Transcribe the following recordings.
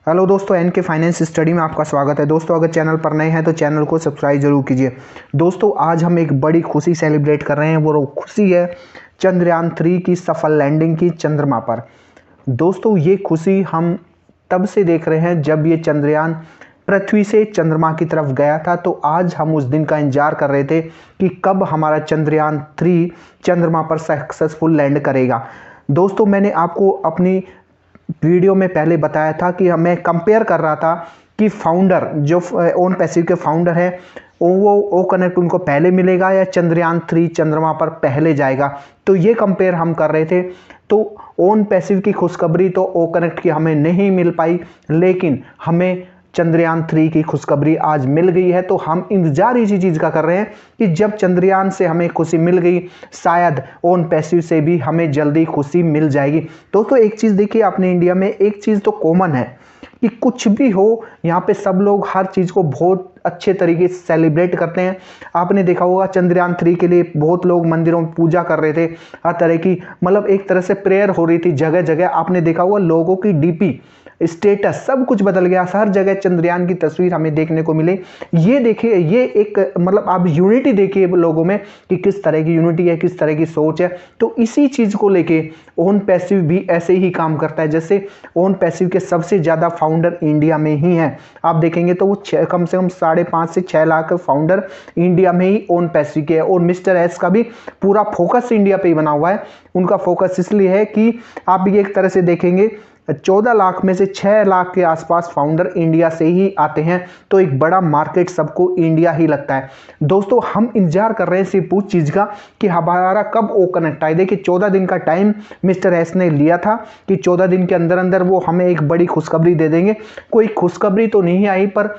Hello दोस्तों, N के finance study में आपका स्वागत है। दोस्तों अगर चैनल पर नए हैं तो चैनल को सब्सक्राइब जरूर कीजिए। दोस्तों आज हम एक बड़ी खुशी सेलिब्रेट कर रहे हैं। वो खुशी है चंद्रयान 3 की सफल लैंडिंग की चंद्रमा पर। दोस्तों ये खुशी हम तब से देख रहे हैं जब ये चंद्रयान पृथ्वी से चंद्रमा की तरफ गया था। तो आज हम उस दिन का इंतजार कर रहे थे कि कब हमारा चंद्रयान 3 चंद्रमा पर सक्सेसफुल लैंड करेगा। दोस्तों मैंने आपको अपनी वीडियो में पहले बताया था कि मैं कंपेयर कर रहा था कि फाउंडर जो ओन पैसिव के फाउंडर है वो ओ कनेक्ट उनको पहले मिलेगा या चंद्रयान 3 चंद्रमा पर पहले जाएगा। तो ये कंपेयर हम कर रहे थे। तो ओन पैसिव की खुशखबरी तो ओ कनेक्ट की हमें नहीं मिल पाई, लेकिन हमें चंद्रयान 3 की खुशखबरी आज मिल गई है। तो हम इंतजार इसी चीज़ का कर रहे हैं कि जब चंद्रयान से हमें खुशी मिल गई, शायद ओन पैसिव से भी हमें जल्दी खुशी मिल जाएगी। दोस्तों एक चीज़ देखिए, अपने इंडिया में एक चीज़ तो कॉमन है कि कुछ भी हो यहाँ पे सब लोग हर चीज़ को बहुत अच्छे तरीके से सेलिब्रेट करते हैं। आपने देखा होगा चंद्रयान 3 के लिए बहुत लोग मंदिरों में पूजा कर रहे थे, हर तरह की मतलब एक तरह से प्रेयर हो रही थी जगह जगह। आपने देखा होगा लोगों की डीपी स्टेटस सब कुछ बदल गया, हर जगह चंद्रयान की तस्वीर हमें देखने को मिले। ये देखिए, ये एक मतलब आप यूनिटी देखिए लोगों में कि किस तरह की यूनिटी है, किस तरह की सोच है। तो इसी चीज़ को लेके ओन पैसिव भी ऐसे ही काम करता है। जैसे ओन पैसिव के सबसे ज़्यादा फाउंडर इंडिया में ही हैं। आप देखेंगे तो वो कम से कम 5.5 से 6 लाख फाउंडर इंडिया में ही ओन पैसिव के है। और मिस्टर एस का भी पूरा फोकस इंडिया पे ही बना हुआ है। उनका फोकस इसलिए है कि आप ये एक तरह से देखेंगे 14 लाख में से 6 लाख के आसपास फाउंडर इंडिया से ही आते हैं। तो एक बड़ा मार्केट सबको इंडिया ही लगता है। दोस्तों हम इंतजार कर रहे हैं सिर्फ उस चीज़ का कि हमारा कब ओ कनेक्ट आए। देखिए 14 दिन का टाइम मिस्टर एस ने लिया था कि 14 दिन के अंदर अंदर वो हमें एक बड़ी खुशखबरी दे देंगे। कोई खुशखबरी तो नहीं आई, पर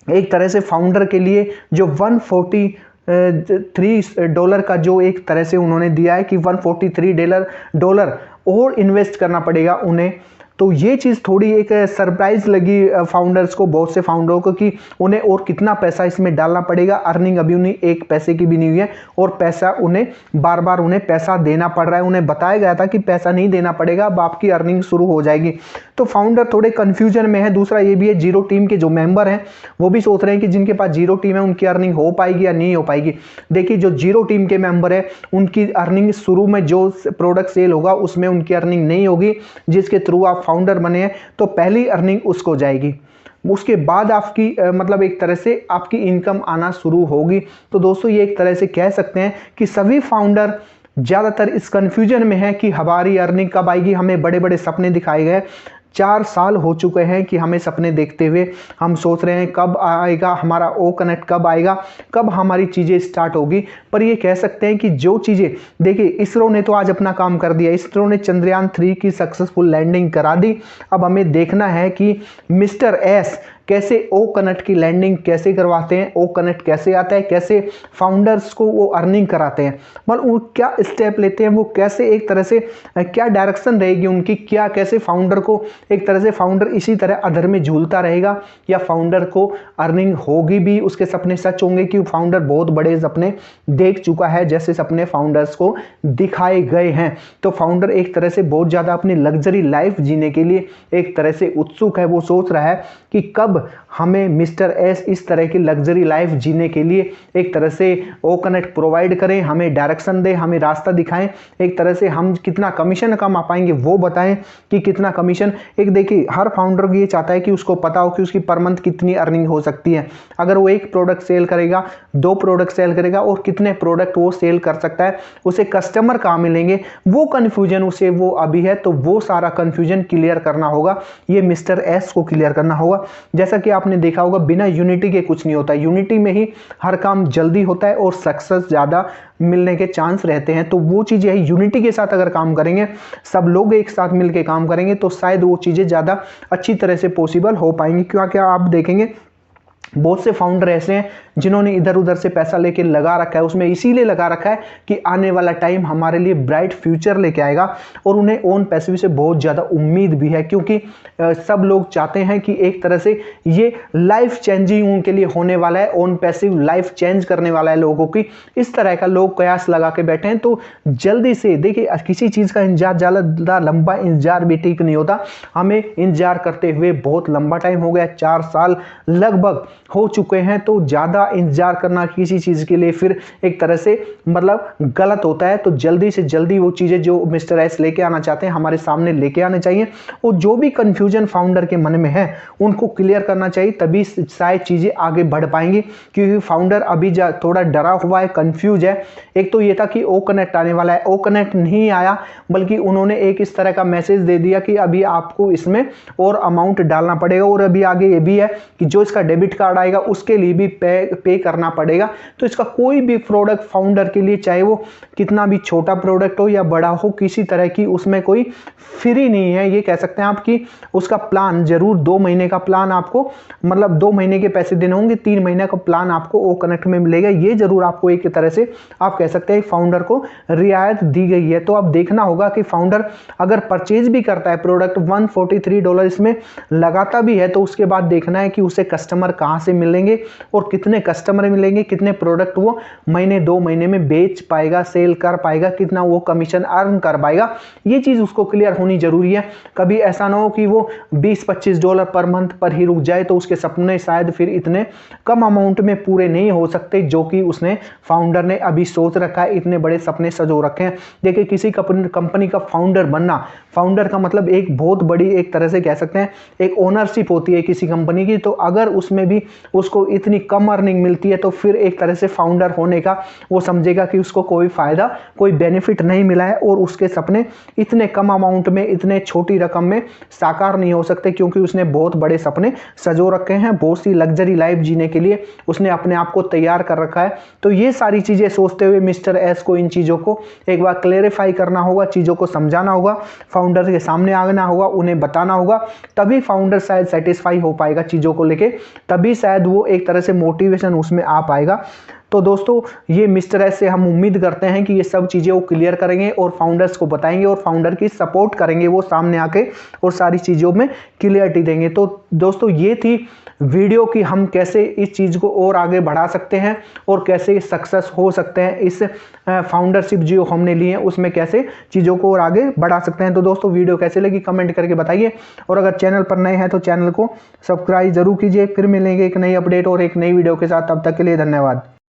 एक तरह से फाउंडर के लिए जो $143 का जो एक तरह से उन्होंने दिया है कि $143 और इन्वेस्ट करना पड़ेगा उन्हें। तो ये चीज़ थोड़ी एक सरप्राइज लगी फाउंडर्स को, बहुत से फाउंडरों को, कि उन्हें और कितना पैसा इसमें डालना पड़ेगा। अर्निंग अभी उन्हें एक पैसे की भी नहीं हुई है और पैसा उन्हें बार बार उन्हें पैसा देना पड़ रहा है। उन्हें बताया गया था कि पैसा नहीं देना पड़ेगा, अब आपकी अर्निंग शुरू हो जाएगी। तो फाउंडर थोड़े कन्फ्यूजन में है। दूसरा ये भी है, जीरो टीम के जो मेंबर हैं वो भी सोच रहे हैं कि जिनके पास जीरो टीम है उनकी अर्निंग हो पाएगी या नहीं हो पाएगी। देखिए जो जीरो टीम के मेंबर है उनकी अर्निंग शुरू में जो प्रोडक्ट सेल होगा उसमें उनकी अर्निंग नहीं होगी। जिसके थ्रू आप फाउंडर बने हैं तो पहली अर्निंग उसको जाएगी, उसके बाद आपकी मतलब एक तरह से आपकी इनकम आना शुरू होगी। तो दोस्तों ये एक तरह से कह सकते हैं कि सभी फाउंडर ज़्यादातर इस कंफ्यूजन में है कि हमारी अर्निंग कब आएगी। हमें बड़े बड़े सपने दिखाए गए, 4 साल हो चुके हैं कि हमें सपने देखते हुए। हम सोच रहे हैं कब आएगा हमारा ओ कनेक्ट, कब आएगा, कब हमारी चीज़ें स्टार्ट होगी। पर ये कह सकते हैं कि जो चीज़ें, देखिए इसरो ने तो आज अपना काम कर दिया। इसरो ने चंद्रयान 3 की सक्सेसफुल लैंडिंग करा दी। अब हमें देखना है कि मिस्टर एस कैसे ओ कनेक्ट की लैंडिंग कैसे करवाते हैं, ओ कनेक्ट कैसे आता है, कैसे फाउंडर्स को वो अर्निंग कराते हैं, मतलब वो क्या स्टेप लेते हैं, वो कैसे एक तरह से क्या डायरेक्शन रहेगी उनकी, क्या कैसे फाउंडर को एक तरह से फाउंडर इसी तरह अधर में झूलता रहेगा या फाउंडर को अर्निंग होगी भी, उसके सपने सच होंगे कि फाउंडर बहुत बड़े सपने देख चुका है जैसे सपने फाउंडर्स को दिखाए गए हैं। तो फाउंडर एक तरह से बहुत ज़्यादा अपनी लग्जरी लाइफ जीने के लिए एक तरह से उत्सुक है। वो सोच रहा है कि कब हमें मिस्टर एस इस तरह की लग्जरी लाइफ जीने के लिए एक तरह से ओ कनेक्ट प्रोवाइड करें, हमें डायरेक्शन दें, हमें रास्ता दिखाएं। एक तरह से हम कितना कमीशन कमा पाएंगे वो बताएं कि कितना कमीशन। एक देखिए हर फाउंडर ये चाहता है कि उसको पता हो कि उसकी पर मंथ कितनी अर्निंग हो सकती है। अगर वो एक प्रोडक्ट सेल करेगा, 2 प्रोडक्ट सेल करेगा और कितने प्रोडक्ट वो सेल कर सकता है, उसे कस्टमर कहाँ मिलेंगे, वो कन्फ्यूजन उसे वो अभी है। तो वो सारा कन्फ्यूजन क्लियर करना होगा, ये मिस्टर एस को क्लियर करना होगा। जैसा कि आपने देखा होगा बिना यूनिटी के कुछ नहीं होता, यूनिटी में ही हर काम जल्दी होता है और सक्सेस ज़्यादा मिलने के चांस रहते हैं। तो वो चीज़ यही, यूनिटी के साथ अगर काम करेंगे, सब लोग एक साथ मिलकर काम करेंगे तो शायद वो चीज़ें ज़्यादा अच्छी तरह से पॉसिबल हो पाएंगी। क्योंकि आप देखेंगे बहुत से फाउंडर ऐसे हैं जिन्होंने इधर उधर से पैसा लेके लगा रखा है, उसमें इसीलिए लगा रखा है कि आने वाला टाइम हमारे लिए ब्राइट फ्यूचर लेके आएगा, और उन्हें ओन पैसिव से बहुत ज़्यादा उम्मीद भी है, क्योंकि सब लोग चाहते हैं कि एक तरह से ये लाइफ चेंजिंग उनके लिए होने वाला है, ओन पैसिव लाइफ चेंज करने वाला है लोगों की। इस तरह का लोग कयास लगा के बैठे हैं। तो जल्दी से देखिए, किसी चीज़ का इंतजार, ज़्यादा लंबा इंतजार भी ठीक नहीं होता। हमें इंतजार करते हुए बहुत लंबा टाइम हो गया, 4 साल लगभग हो चुके हैं। तो ज़्यादा इंतजार करना किसी चीज़ के लिए फिर एक तरह से मतलब गलत होता है। तो जल्दी से जल्दी वो चीज़ें जो मिस्टर एस लेके आना चाहते हैं हमारे सामने लेके आने चाहिए, और जो भी कंफ्यूजन फाउंडर के मन में है उनको क्लियर करना चाहिए, तभी शायद चीज़ें आगे बढ़ पाएंगी। क्योंकि फाउंडर अभी थोड़ा डरा हुआ है, कंफ्यूज है। एक तो ये था कि ओ कनेक्ट आने वाला है, ओ कनेक्ट नहीं आया, बल्कि उन्होंने एक इस तरह का मैसेज दे दिया कि अभी आपको इसमें और अमाउंट डालना पड़ेगा, और अभी आगे ये भी है कि जो इसका डेबिट कार्ड आएगा उसके लिए भी पे करना पड़ेगा। तो इसका कोई भी प्रोडक्ट फाउंडर के लिए, चाहे वो कितना भी छोटा प्रोडक्ट हो या बड़ा हो, किसी तरह की उसमें कोई फ्री नहीं है। ये कह सकते हैं आप कि उसका प्लान जरूर 2 महीने का प्लान आपको, मतलब 2 महीने के पैसे देने होंगे, 3 महीने का प्लान आपको ओ कनेक्ट में मिलेगा। ये जरूर आपको एक तरह से आप कह सकते हैं फाउंडर को रियायत दी गई है। तो अब देखना होगा कि फाउंडर अगर परचेज भी करता है प्रोडक्ट, $143 इसमें लगाता भी है, तो उसके बाद देखना है कि उसे कस्टमर कहाँ से मिलेंगे और कितने कस्टमर मिलेंगे, कितने प्रोडक्ट वो महीने 2 महीने में बेच पाएगा, सेल कर पाएगा, कितना वो कमीशन अर्न कर पाएगा। ये चीज़ उसको क्लियर होनी जरूरी है। कभी ऐसा ना हो कि वो $20-25 पर मंथ पर ही रुक जाए, तो उसके सपने शायद फिर इतने कम अमाउंट में पूरे नहीं हो सकते जो कि उसने फाउंडर ने अभी सोच रखा है। इतने बड़े सपने सजो रखे हैं। देखिए, किसी कंपनी का फाउंडर बनना, फाउंडर का मतलब एक बहुत बड़ी, एक तरह से कह सकते हैं एक ओनरशिप होती है किसी कंपनी की। तो अगर उसमें भी उसको इतनी कम अर्निंग मिलती है, तो फिर एक तरह से फाउंडर होने का वो समझेगा कि उसको कोई फायदा, कोई बेनिफिट नहीं मिला है, और उसके सपने इतने कम अमाउंट में, इतने छोटी रकम में साकार नहीं हो सकते, क्योंकि उसने बहुत बड़े सपने सजो रखे हैं। बहुत सी लग्जरी लाइफ जीने के लिए उसने अपने आप को तैयार कर रखा है। तो ये सारी चीजें सोचते हुए मिस्टर एस को इन चीजों को एक बार क्लेरिफाई करना होगा, चीजों को समझाना होगा, फाउंडर के सामने आना होगा, उन्हें बताना होगा, तभी फाउंडर शायद सेटिस्फाई हो पाएगा चीजों को लेके, तभी शायद वो एक तरह से मोटिवेशन उसमें आ पाएगा। तो दोस्तों, ये मिस्टर एस से हम उम्मीद करते हैं कि ये सब चीज़ें वो क्लियर करेंगे और फाउंडर्स को बताएंगे और फाउंडर की सपोर्ट करेंगे वो सामने आके, और सारी चीज़ों में क्लियरिटी देंगे। तो दोस्तों, ये थी वीडियो कि हम कैसे इस चीज़ को और आगे बढ़ा सकते हैं और कैसे सक्सेस हो सकते हैं, इस फाउंडरशिप जो हमने ली है उसमें कैसे चीज़ों को और आगे बढ़ा सकते हैं। तो दोस्तों, वीडियो कैसे लगी कमेंट करके बताइए, और अगर चैनल पर नए हैं तो चैनल को सब्सक्राइब जरूर कीजिए। फिर मिलेंगे एक नई अपडेट और एक नई वीडियो के साथ। तब तक के लिए धन्यवाद।